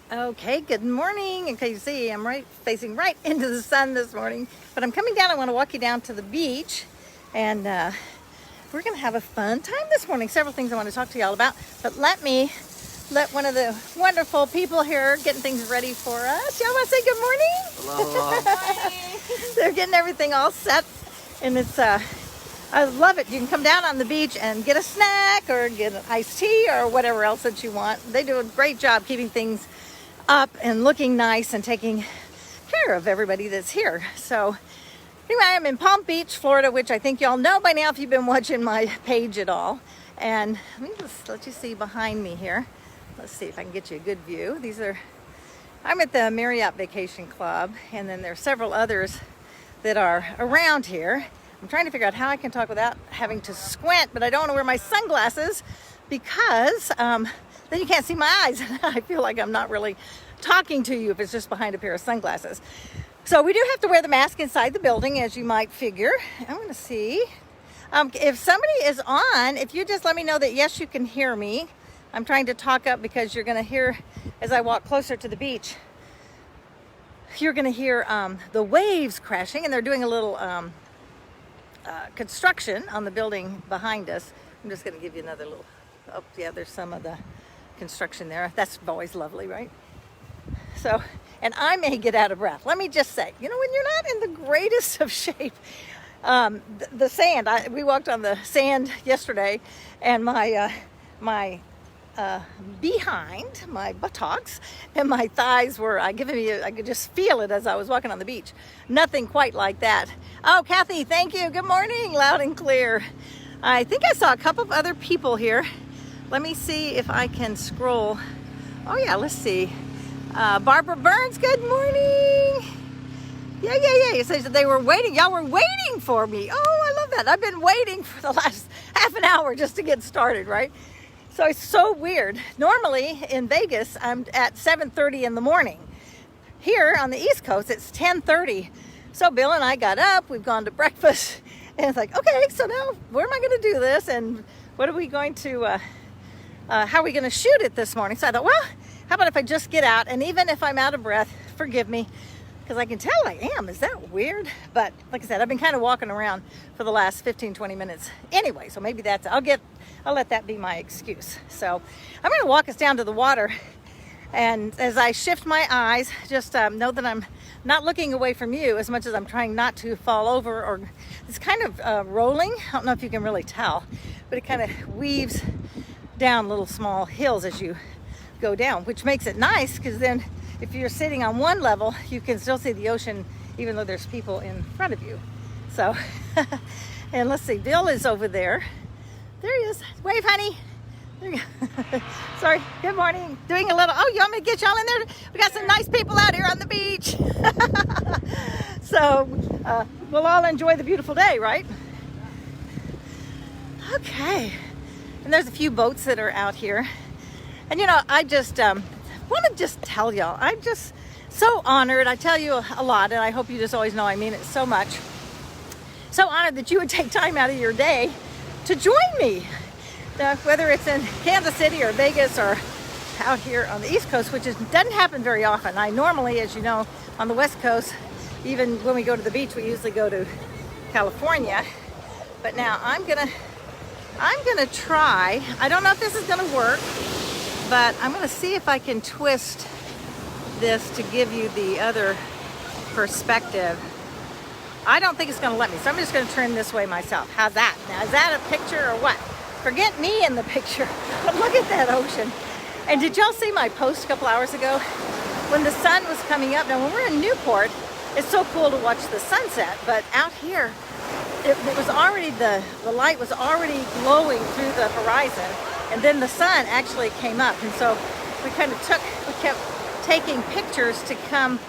Okay, good morning. Okay, you see, I'm facing right into the sun this morning, but I'm coming down. I want to walk you down to the beach, and we're going to have a fun time this morning. Several things I want to talk to y'all about, but let one of the wonderful people here getting things ready for us. Y'all want to say good morning? Hello. They're getting everything all set, and it's I love it. You can come down on the beach and get a snack or get an iced tea or whatever else that you want. They do a great job keeping things up and looking nice and taking care of everybody that's here. So anyway, I'm in Palm Beach, Florida, which I think y'all know by now if you've been watching my page at all. And let me just let you see behind me here. Let's see if I can get you a good view. I'm at the Marriott Vacation Club, and then there are several others that are around here. I'm trying to figure out how I can talk without having to squint, but I don't want to wear my sunglasses because then you can't see my eyes. I feel like I'm not really talking to you if it's just behind a pair of sunglasses. So we do have to wear the mask inside the building, as you might figure. I'm going to see if somebody is on. If you just let me know that yes, you can hear me. I'm trying to talk up because you're going to hear as I walk closer to the beach. You're going to hear the waves crashing, and they're doing a little construction on the building behind us. I'm just going to give you another little. Oh yeah, there's some of the construction there. That's always lovely, right? So, and I may get out of breath. Let me just say, when you're not in the greatest of shape, the sand, we walked on the sand yesterday, and my behind, my buttocks and my thighs were giving me, I could just feel it as I was walking on the beach. Nothing quite like that. Oh, Kathy, thank you. Good morning, loud and clear. I think I saw a couple of other people here. Let me see if I can scroll. Oh yeah, let's see. Barbara Burns, good morning. Yeah. You said they were waiting. Y'all were waiting for me. Oh, I love that. I've been waiting for the last half an hour just to get started, right? So it's so weird. Normally in Vegas, I'm at 7:30 in the morning. Here on the East Coast, it's 10:30. So Bill and I got up, we've gone to breakfast, and it's like, okay, so now where am I going to do this? And what are we going to, how are we going to shoot it this morning? So I thought, well, how about if I just get out, and even if I'm out of breath, forgive me, because I can tell I am. Is that weird? But like I said, I've been kind of walking around for the last 15-20 minutes anyway, so maybe I'll let that be my excuse. So I'm going to walk us down to the water, and as I shift my eyes, just know that I'm not looking away from you as much as I'm trying not to fall over, or it's kind of rolling. I don't know if you can really tell, but it kind of weaves down little small hills as you go down, which makes it nice because then if you're sitting on one level, you can still see the ocean even though there's people in front of you. So, and let's see, Bill is over there. There he is. Wave, honey. There you go. Sorry. Good morning. Doing a little, oh, you want me to get y'all in there? We got some nice people out here on the beach. So, we'll all enjoy the beautiful day, right? Okay. And there's a few boats that are out here. And I just want to just tell y'all, I'm just so honored. I tell you a lot, and I hope you just always know I mean it so much. So honored that you would take time out of your day to join me. Whether it's in Kansas City or Vegas or out here on the East Coast, which doesn't happen very often. I normally, as you know, on the West Coast, even when we go to the beach, we usually go to California. But now I'm gonna try. I don't know if this is gonna work, but I'm going to see if I can twist this to give you the other perspective. I don't think it's going to let me, so I'm just going to turn this way myself. How's that? Now, is that a picture or what? Forget me in the picture, but look at that ocean. And did y'all see my post a couple hours ago? When the sun was coming up, now when we're in Newport, it's so cool to watch the sunset, but out here, it was already, the light was already glowing through the horizon. And then the sun actually came up, and so we kept taking pictures to come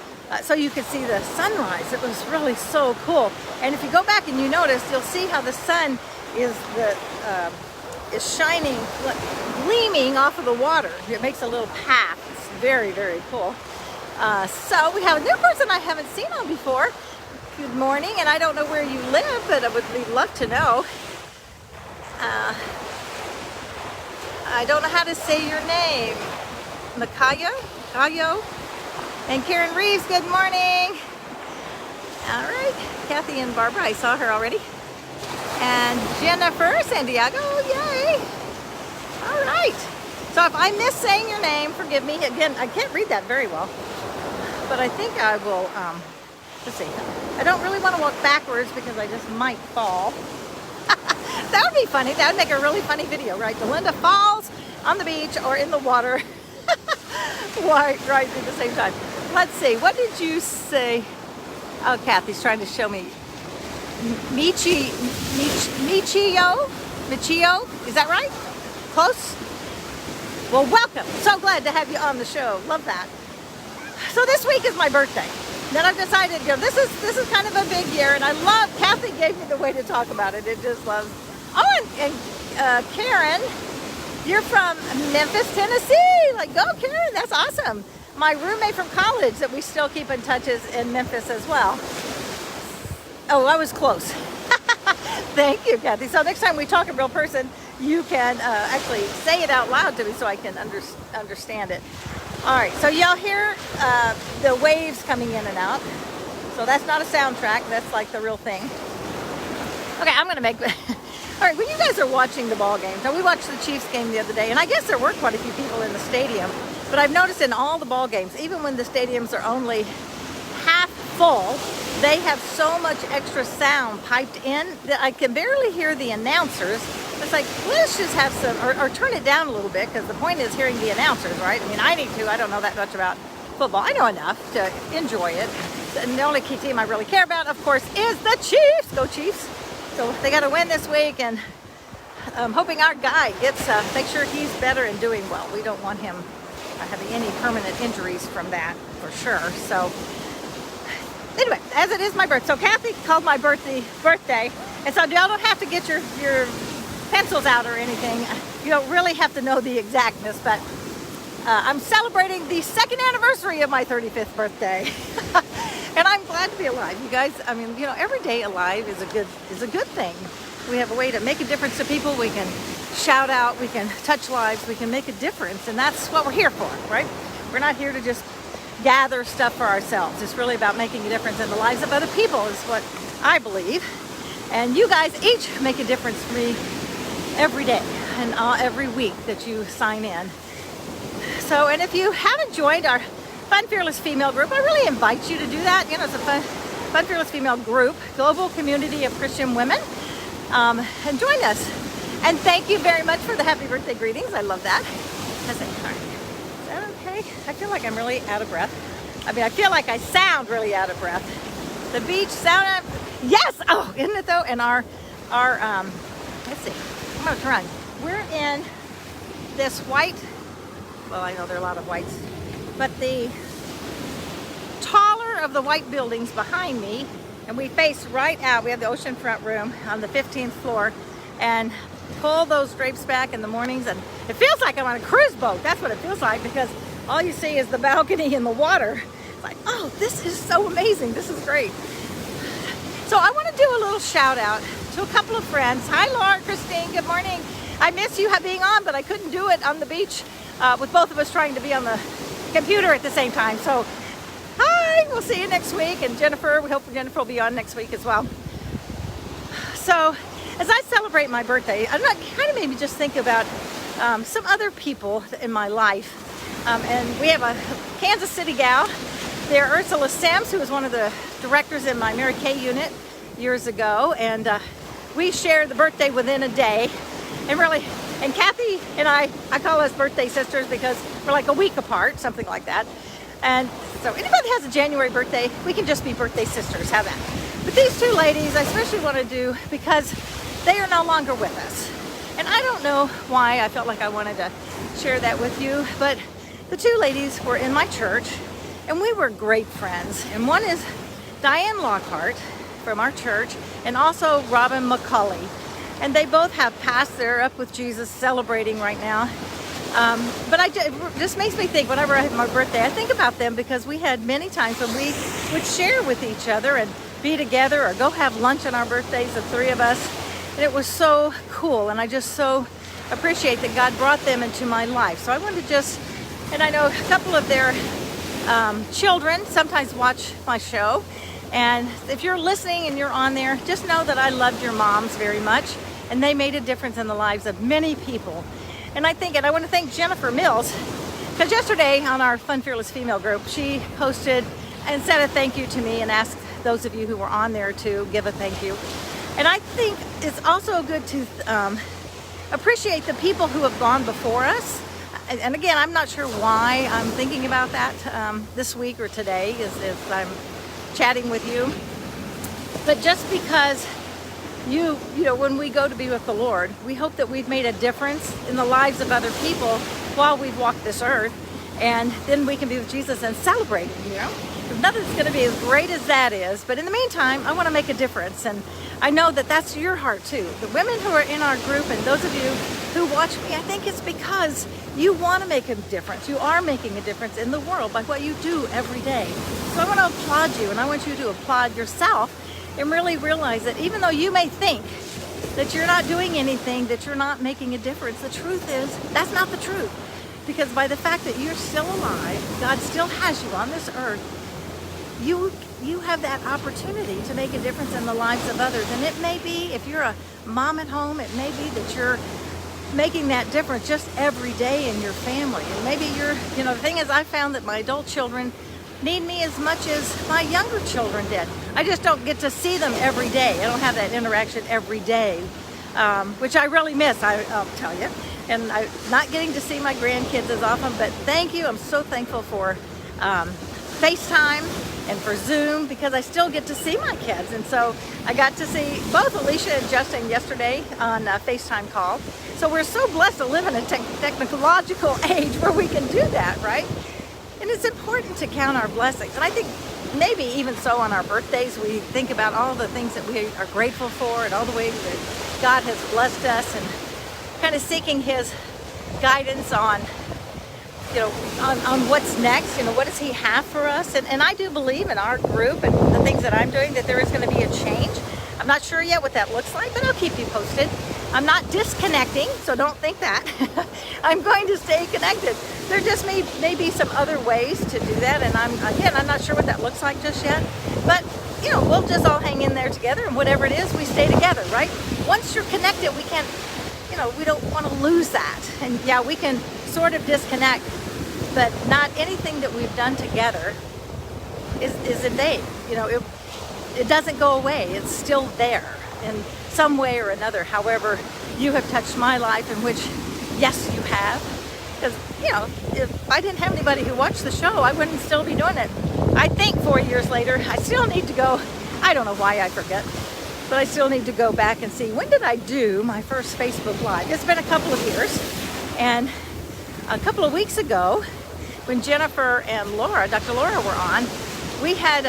so you could see the sunrise. It was really so cool. And if you go back and you notice, you'll see how the sun is shining, gleaming off of the water. It makes a little path. It's very, very cool. So we have a new person I haven't seen on before. Good morning, and I don't know where you live, but I would love to know. I don't know how to say your name. Makaya? Ayo. And Karen Reeves, good morning. All right, Kathy and Barbara, I saw her already. And Jennifer Santiago, yay. All right. So if I miss saying your name, forgive me. Again, I can't read that very well, but I think I will, let's see. I don't really want to walk backwards because I just might fall. That would be funny. That would make a really funny video, right? Delinda falls on the beach or in the water. right at the same time. Let's see. What did you say? Oh, Kathy's trying to show me. Michio? Is that right? Close? Well, welcome. So glad to have you on the show. Love that. So this week is my birthday. Then I've decided, this is kind of a big year, and I love, Kathy gave me the way to talk about it. It just loves. Oh, and Karen, you're from Memphis, Tennessee. Like, go Karen, that's awesome. My roommate from college that we still keep in touch is in Memphis as well. Oh, I was close. Thank you, Kathy. So next time we talk in real person, you can actually say it out loud to me so I can understand it. All right, so y'all hear the waves coming in and out. So that's not a soundtrack, that's like the real thing. Okay, I'm gonna make, all right, when you guys are watching the ball game, so we watched the Chiefs game the other day, and I guess there were quite a few people in the stadium, but I've noticed in all the ball games, even when the stadiums are only half full, they have so much extra sound piped in that I can barely hear the announcers. It's like, let's just have some, or turn it down a little bit, because the point is hearing the announcers, right? I mean, I need to. I don't know that much about football. I know enough to enjoy it. And the only key team I really care about, of course, is the Chiefs. Go Chiefs. So they got to win this week, and I'm hoping our guy gets, make sure he's better and doing well. We don't want him having any permanent injuries from that, for sure. So anyway, as it is my birthday. So Kathy called my birthday, and so y'all don't have to get your pencils out or anything. You don't really have to know the exactness, but I'm celebrating the second anniversary of my 35th birthday. And I'm glad to be alive. You guys, I mean, every day alive is a good thing. We have a way to make a difference to people. We can shout out, we can touch lives, we can make a difference, and that's what we're here for, right? We're not here to just gather stuff for ourselves. It's really about making a difference in the lives of other people is what I believe. And you guys each make a difference for me every day and every week that you sign in. So, and if you haven't joined our Fun Fearless Female group, I really invite you to do that. It's a Fun Fearless Female group, global community of Christian women, and join us. And thank you very much for the happy birthday greetings. I love that. Is that okay? I feel like I'm really out of breath. I mean, I feel like I sound really out of breath. The beach sound, yes! Oh, isn't it though? And our let's see, I'm gonna run. We're in this white, well, I know there are a lot of whites, but the taller of the white buildings behind me, and we face right out. We have the oceanfront room on the 15th floor, and pull those drapes back in the mornings, and it feels like I'm on a cruise boat. That's what it feels like, because all you see is the balcony and the water. It's like, oh, this is so amazing. This is great. So I want to do a little shout out to a couple of friends. Hi, Laura, Christine, good morning. I miss you being on, but I couldn't do it on the beach with both of us trying to be on the computer at the same time. So hi, we'll see you next week. And Jennifer, we hope Jennifer will be on next week as well. So as I celebrate my birthday, kind of made me just think about some other people in my life. And we have a Kansas City gal there, Ursula Sims, who was one of the directors in my Mary Kay unit years ago. And we shared the birthday within a day. And Kathy and I call us birthday sisters because we're like a week apart, something like that. And so anybody that has a January birthday, we can just be birthday sisters. How that? But these two ladies, I especially want to do because they are no longer with us. And I don't know why I felt like I wanted to share that with you, but the two ladies were in my church and we were great friends. And one is Diane Lockhart from our church and also Robin McCulley. And they both have passed. They're up with Jesus celebrating right now. But it just makes me think whenever I have my birthday, I think about them because we had many times when we would share with each other and be together or go have lunch on our birthdays, the three of us. And it was so cool. And I just so appreciate that God brought them into my life. So I wanted to just And I know a couple of their children sometimes watch my show. And if you're listening and you're on there, just know that I loved your moms very much, and they made a difference in the lives of many people. And I want to thank Jennifer Mills, because yesterday on our Fun Fearless Female group, she posted and said a thank you to me and asked those of you who were on there to give a thank you. And I think it's also good to appreciate the people who have gone before us. And again, I'm not sure why I'm thinking about that this week or today as I'm chatting with you. But just because you know, when we go to be with the Lord, we hope that we've made a difference in the lives of other people while we've walked this earth, and then we can be with Jesus and celebrate, you know. Nothing's going to be as great as that is, but in the meantime, I want to make a difference, and I know that that's your heart too. The women who are in our group and those of you who watch me, I think it's because you want to make a difference. You are making a difference in the world by what you do every day. So I want to applaud you, and I want you to applaud yourself and really realize that even though you may think that you're not doing anything, that you're not making a difference, the truth is that's not the truth. Because by the fact that you're still alive, God still has you on this earth, you have that opportunity to make a difference in the lives of others. And it may be, if you're a mom at home, it may be that you're making that difference just every day in your family. And maybe the thing is, I found that my adult children need me as much as my younger children did. I just don't get to see them every day. I don't have that interaction every day, which I really miss, I'll tell you. And I'm not getting to see my grandkids as often, but thank you. I'm so thankful for FaceTime and for Zoom, because I still get to see my kids. And so I got to see both Alicia and Justin yesterday on a FaceTime call. So we're so blessed to live in a technological age where we can do that, right? And it's important to count our blessings. And I think maybe even so on our birthdays, we think about all the things that we are grateful for and all the ways that God has blessed us, and kind of seeking His guidance on, on what's next. What does He have for us? And I do believe in our group and the things that I'm doing that there is going to be a change. I'm not sure yet what that looks like, but I'll keep you posted. I'm not disconnecting, so don't think that. I'm going to stay connected. There just may be some other ways to do that, and I'm not sure what that looks like just yet. But we'll just all hang in there together, and whatever it is, we stay together, right? Once you're connected, we can't, we don't want to lose that. And yeah, we can sort of disconnect, but not anything that we've done together is in vain. It doesn't go away. It's still there in some way or another. However, you have touched my life, in which, yes, you have. Because, if I didn't have anybody who watched the show, I wouldn't still be doing it. I think 4 years later, I still need to go. I don't know why I forget, but I still need to go back and see, when did I do my first Facebook Live? It's been a couple of years. And a couple of weeks ago, when Jennifer and Laura, Dr. Laura, were on, we had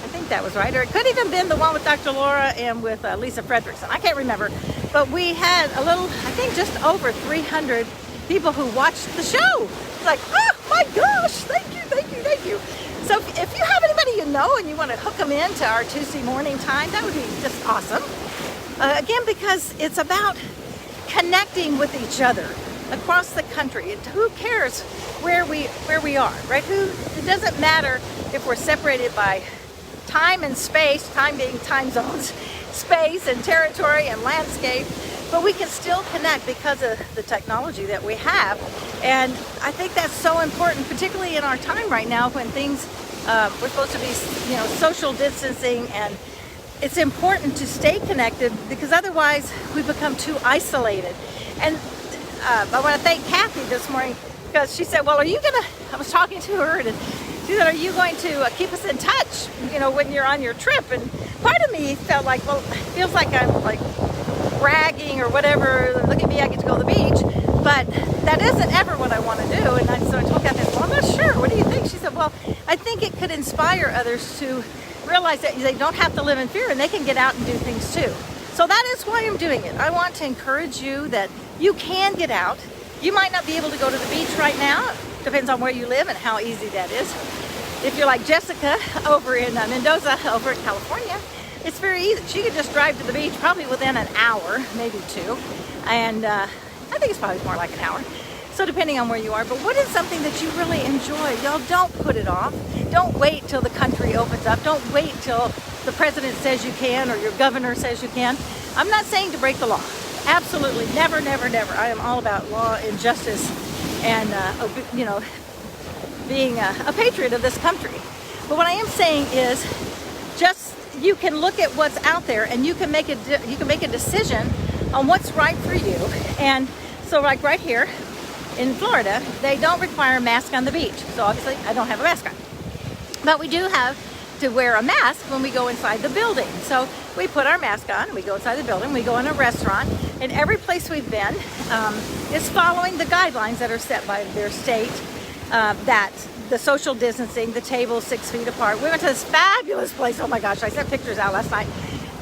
I think that was right, or it could even been the one with Dr. Laura and with Lisa Fredrickson. I can't remember, but we had I think just over 300 people who watched the show. It's like, oh my gosh, thank you. So if you have anybody you know and you want to hook them into our Tuesday morning time, that would be just awesome. Again, because it's about connecting with each other across the country. Who cares where we are, right? It doesn't matter if we're separated by time and space, time being time zones, space and territory and landscape, but we can still connect because of the technology that we have. And I think that's so important, particularly in our time right now when things, we're supposed to be, social distancing, and it's important to stay connected, because otherwise we become too isolated. And I want to thank Kathy this morning, because she said, well, I was talking to her, and she said, are you going to keep us in touch, when you're on your trip? And part of me felt like, well, it feels like I'm like bragging or whatever. Look at me, I get to go to the beach. But that isn't ever what I want to do. And so I told Kathy, well, I'm not sure. What do you think? She said, well, I think it could inspire others to realize that they don't have to live in fear, and they can get out and do things too. So that is why I'm doing it. I want to encourage you that you can get out. You might not be able to go to the beach right now. Depends on where you live and how easy that is. If you're like Jessica over in Mendoza, over in California, it's very easy. She could just drive to the beach probably within an hour, maybe two. And I think it's probably more like an hour. So depending on where you are, but what is something that you really enjoy? Y'all don't put it off. Don't wait till the country opens up. Don't wait till the president says you can or your governor says you can. I'm not saying to break the law. Absolutely, never, never, never. I am all about law and justice and, being a patriot of this country. But what I am saying is just you can look at what's out there and you can make a decision on what's right for you. And so like right here in Florida, they don't require a mask on the beach. So obviously I don't have a mask on. But we do have to wear a mask when we go inside the building. So we put our mask on, we go inside the building, we go in a restaurant, and every place we've been is following the guidelines that are set by their state, that the social distancing, the tables 6 feet apart. We went to this fabulous place. Oh my gosh, I sent pictures out last night.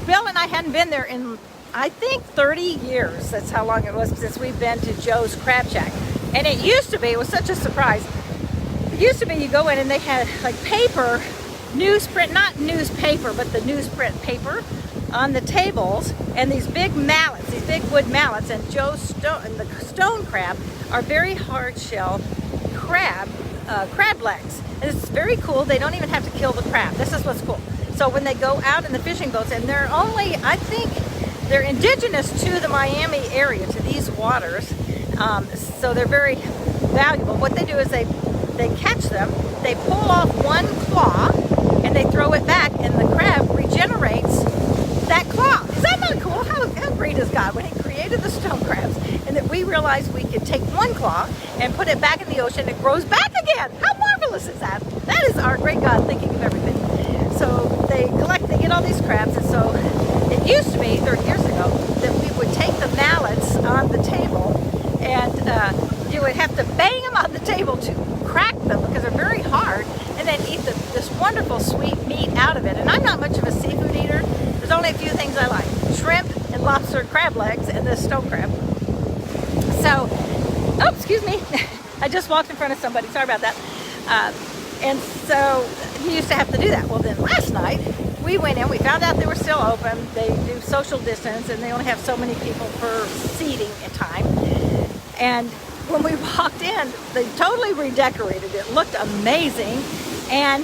Bill and I hadn't been there in, I think, 30 years. That's how long it was since we've been to Joe's Crab Shack. And it used to be, it was such a surprise. It used to be you go in and they had like paper, newsprint, not newspaper, but the newsprint paper on the tables, and these big mallets, these big wood mallets, and Joe's stone and the stone crab are very hard shell crab legs. And it's very cool. They don't even have to kill the crab. This is what's cool. So when they go out in the fishing boats, and they're only, I think, they're indigenous to the Miami area, to these waters, so they're very valuable. What they do is they catch them, they pull off one claw, and they throw it back, and the crab regenerates that claw. Is that not cool? How great is God when He created the stone crabs, and that we realized we could take one claw and put it back in the ocean, and it grows back again. How marvelous is that? That is our great God thinking of everything. So they get all these crabs, and so it used to be 30 years ago that we would take the mallets on the table, and you would have to bang them on the table to crack them because they're very hard, and then eat this wonderful sweet meat out of it. And I'm not much of a seafood eater. There's only a few things I like: shrimp and lobster, crab legs, and this stone crab. So, oh, excuse me. I just walked in front of somebody. Sorry about that. And so you used to have to do that. Well, then last night we went in. We found out they were still open. They do social distance, and they only have so many people per seating at time. And when we walked in, they totally redecorated it. Looked amazing. And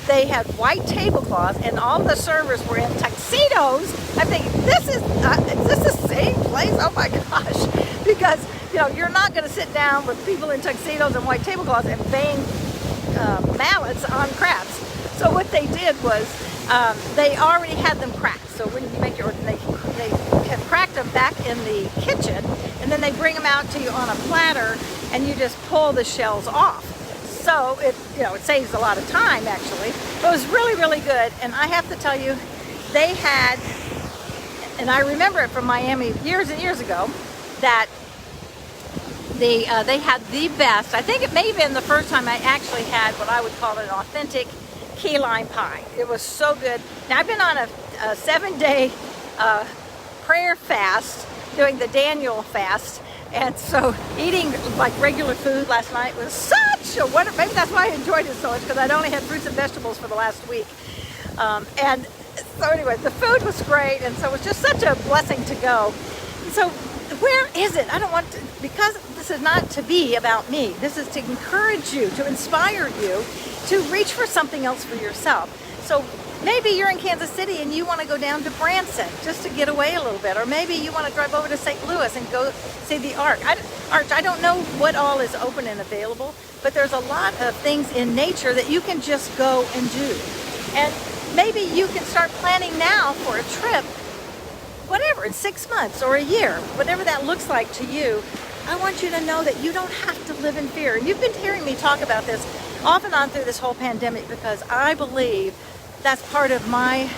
they had white tablecloths, and all the servers were in tuxedos. I'm thinking, is this the same place? Oh my gosh. Because, you're not going to sit down with people in tuxedos and white tablecloths and bang mallets on crabs. So what they did was they already had them cracked. So when you make your order, they have cracked them back in the kitchen, and then they bring them out to you on a platter, and you just pull the shells off. So it saves a lot of time, actually. But it was really, really good. And I have to tell you, they had, and I remember it from Miami years and years ago, that they had the best. I think it may have been the first time I actually had what I would call an authentic key lime pie. It was so good. Now, I've been on a 7-day prayer fast, doing the Daniel fast. And so eating like regular food last night was such a wonderful, maybe that's why I enjoyed it so much, because I'd only had fruits and vegetables for the last week. And so anyway, the food was great, and so it was just such a blessing to go. And so where is it? I don't want to, because this is not to be about me. This is to encourage you, to inspire you, to reach for something else for yourself. So maybe you're in Kansas City and you want to go down to Branson just to get away a little bit. Or maybe you want to drive over to St. Louis and go see the Arch. I don't know what all is open and available, but there's a lot of things in nature that you can just go and do. And maybe you can start planning now for a trip, whatever, in 6 months or a year, whatever that looks like to you. I want you to know that you don't have to live in fear. And you've been hearing me talk about this off and on through this whole pandemic, because I believe that's part of my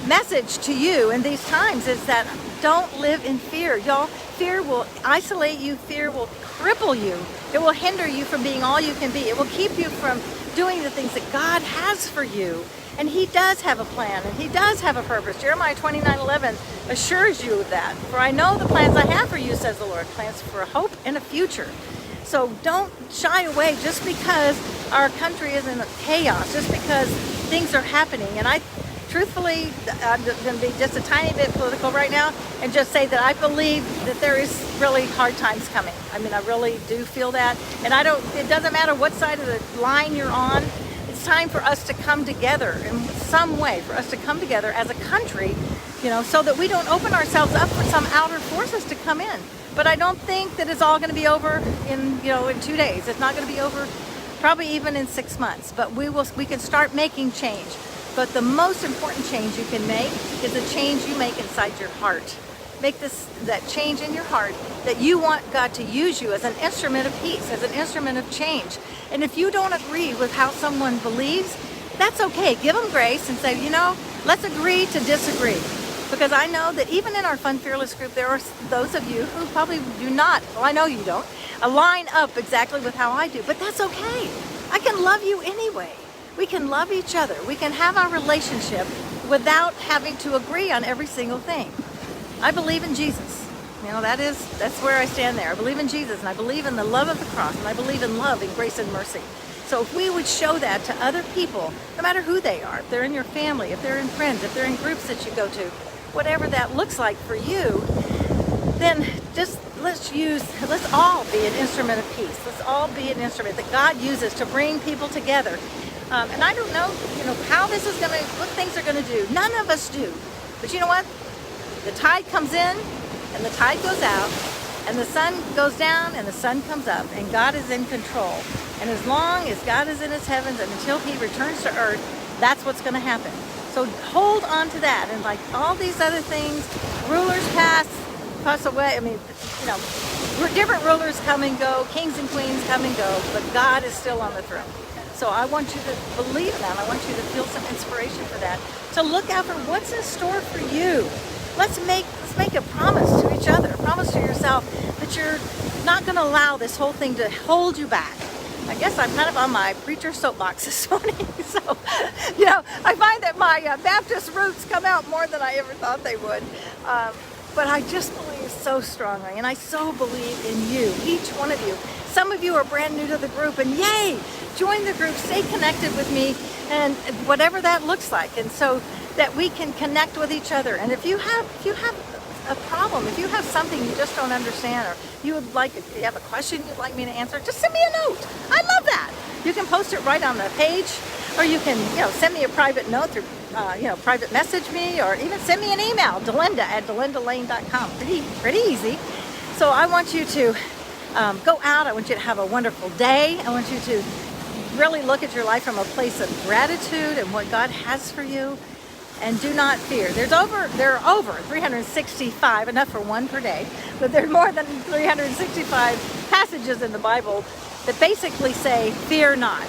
message to you in these times, is that don't live in fear. Y'all, fear will isolate you. Fear will cripple you. It will hinder you from being all you can be. It will keep you from doing the things that God has for you. And He does have a plan, and He does have a purpose. Jeremiah 29:11 assures you of that. For I know the plans I have for you, says the Lord, plans for a hope and a future. So don't shy away just because our country is in chaos, just because things are happening. And I truthfully, I'm going to be just a tiny bit political right now and just say that I believe that there is really hard times coming. I mean, I really do feel that. And it doesn't matter what side of the line you're on. It's time for us to come together in some way, for us to come together as a country, so that we don't open ourselves up for some outer forces to come in. But I don't think that it's all going to be over in 2 days. It's not going to be over probably even in 6 months. But we can start making change. But the most important change you can make is a change you make inside your heart. Make that change in your heart that you want God to use you as an instrument of peace, as an instrument of change. And if you don't agree with how someone believes, that's okay. Give them grace and say, let's agree to disagree. Because I know that even in our Fun Fearless group, there are those of you who probably do not, well, I know you don't, align up exactly with how I do. But that's okay. I can love you anyway. We can love each other. We can have our relationship without having to agree on every single thing. I believe in Jesus. That's where I stand there. I believe in Jesus, and I believe in the love of the cross, and I believe in love and grace and mercy. So if we would show that to other people, no matter who they are, if they're in your family, if they're in friends, if they're in groups that you go to, whatever that looks like for you, then just let's all be an instrument of peace. Let's all be an instrument that God uses to bring people together. And I don't know, how this is what things are going to do. None of us do. But you know what? The tide comes in and the tide goes out, and the sun goes down and the sun comes up, and God is in control. And as long as God is in his heavens and until he returns to earth, that's what's going to happen. So hold on to that. And like all these other things, rulers pass away. I mean, different rulers come and go, kings and queens come and go, but God is still on the throne. So I want you to believe that. I want you to feel some inspiration for that. To look out for what's in store for you. Let's make a promise to each other, a promise to yourself that you're not going to allow this whole thing to hold you back. I guess I'm kind of on my preacher soapbox this morning. So, I find that my Baptist roots come out more than I ever thought they would. But I just believe so strongly, and I so believe in you, each one of you. Some of you are brand new to the group, and yay, join the group, stay connected with me, and whatever that looks like, and so that we can connect with each other. And if you have a problem, if you have something you just don't understand, or you have a question you'd like me to answer, just send me a note. I love that. You can post it right on the page, or you can, send me a private note through, private message me, or even send me an email, Delinda@delindalane.com. Pretty easy. So I want you to go out. I want you to have a wonderful day. I want you to really look at your life from a place of gratitude and what God has for you. And do not fear. There are over 365, enough for one per day, but there are more than 365 passages in the Bible that basically say, fear not.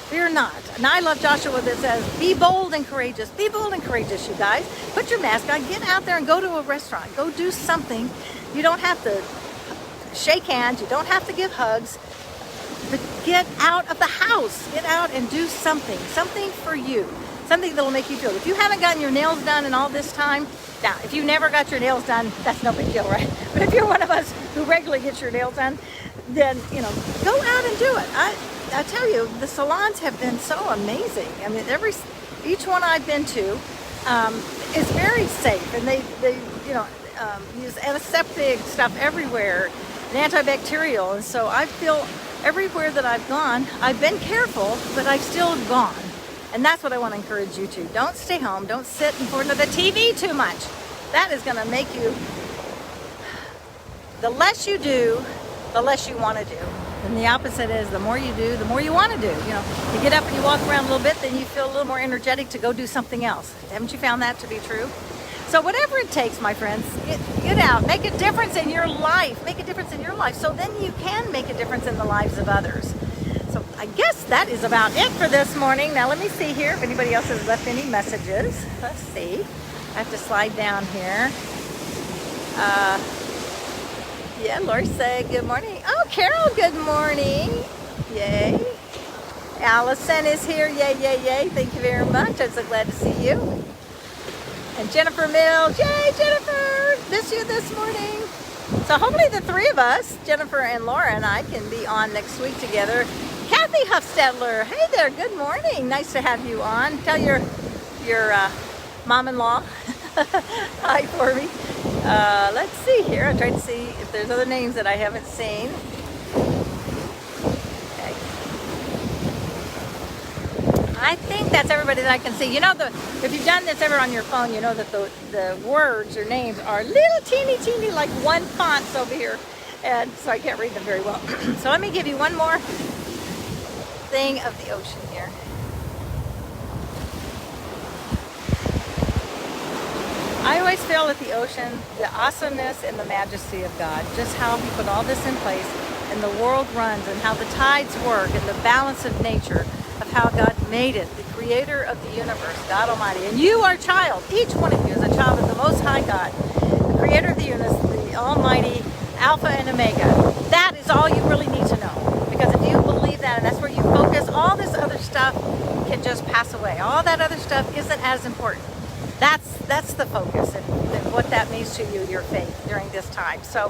Fear not. And I love Joshua that says, be bold and courageous. Be bold and courageous, you guys. Put your mask on. Get out there and go to a restaurant. Go do something. You don't have to shake hands. You don't have to give hugs. But get out of the house. Get out and do something. Something for you. Something that will make you feel. If you haven't gotten your nails done in all this time, now, if you never got your nails done, that's no big deal, right? But if you're one of us who regularly gets your nails done, then, go out and do it. I tell you, the salons have been so amazing. I mean, each one I've been to is very safe, and they use antiseptic stuff everywhere, and antibacterial, and so I feel everywhere that I've gone, I've been careful, but I've still gone. And that's what I want to encourage you to. Don't stay home. Don't sit in front of the TV too much. That is going to make you, the less you do, the less you want to do. And the opposite is the more you do, the more you want to do. You get up and you walk around a little bit, then you feel a little more energetic to go do something else. Haven't you found that to be true? So whatever it takes, my friends, get out. Make a difference in your life. Make a difference in your life. So then you can make a difference in the lives of others. So I guess that is about it for this morning. Now let me see here if anybody else has left any messages. Let's see. I have to slide down here. Yeah, Lori said good morning. Oh, Carol, good morning. Yay. Allison is here. Yay, yay, yay. Thank you very much. I'm so glad to see you. And Jennifer Mills. Yay, Jennifer. Miss you this morning. So hopefully the three of us, Jennifer and Laura and I, can be on next week together. Kathy Huffstetler, hey there, good morning. Nice to have you on. Tell your mom-in-law. Hi for me. Let's see here. I tried to see if there's other names that I haven't seen. Okay. I think that's everybody that I can see. You know, if you've done this ever on your phone, you know that the words or names are little teeny like one fonts over here. And so I can't read them very well. So let me give you one more thing of the ocean here. I always feel at the ocean the awesomeness and the majesty of God, just how He put all this in place and the world runs and how the tides work and the balance of nature of how God made it, the creator of the universe, God Almighty. And you are a child, each one of you is a child of the Most High God, the creator of the universe, the Almighty Alpha and Omega. That is all you really need to know, because if you believe that and that's where you focus, all this other stuff can just pass away. All that other stuff isn't as important. That's the focus and what that means to you, your faith during this time. So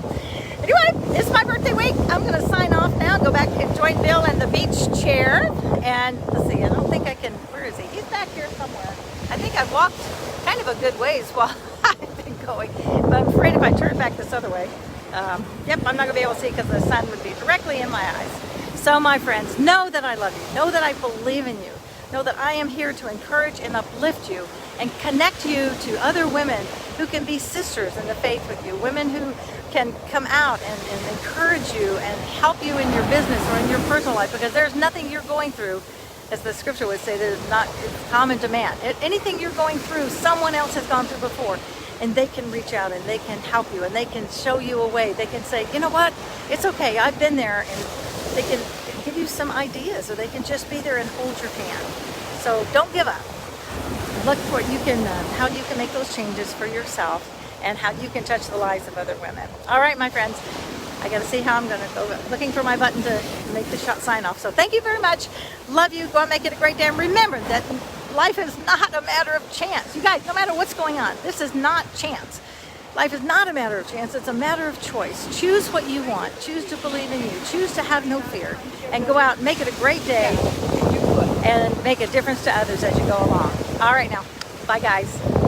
anyway, it's my birthday week. I'm going to sign off now, go back and join Bill in the beach chair. And let's see, I don't think I can, where is he? He's back here somewhere. I think I've walked kind of a good ways while I've been going, but I'm afraid if I turn back this other way, yep, I'm not going to be able to see because the sun would be directly in my eyes. So my friends, know that I love you. Know that I believe in you. Know that I am here to encourage and uplift you and connect you to other women who can be sisters in the faith with you, women who can come out and encourage you and help you in your business or in your personal life, because there's nothing you're going through, as the scripture would say, that is not common to man. Anything you're going through, someone else has gone through before, and they can reach out and they can help you and they can show you a way. They can say, you know what, it's okay, I've been there, and they can give you some ideas, or they can just be there and hold your hand. So don't give up. Look for you can how you can make those changes for yourself and how you can touch the lives of other women. All right, my friends, I got to see how I'm going to go looking for my button to make the shot sign off. So thank you very much. Love you. Go and make it a great day. And remember that life is not a matter of chance. You guys, no matter what's going on, this is not chance. Life is not a matter of chance. It's a matter of choice. Choose what you want. Choose to believe in you. Choose to have no fear. And go out and make it a great day and make a difference to others as you go along. All right now. Bye, guys.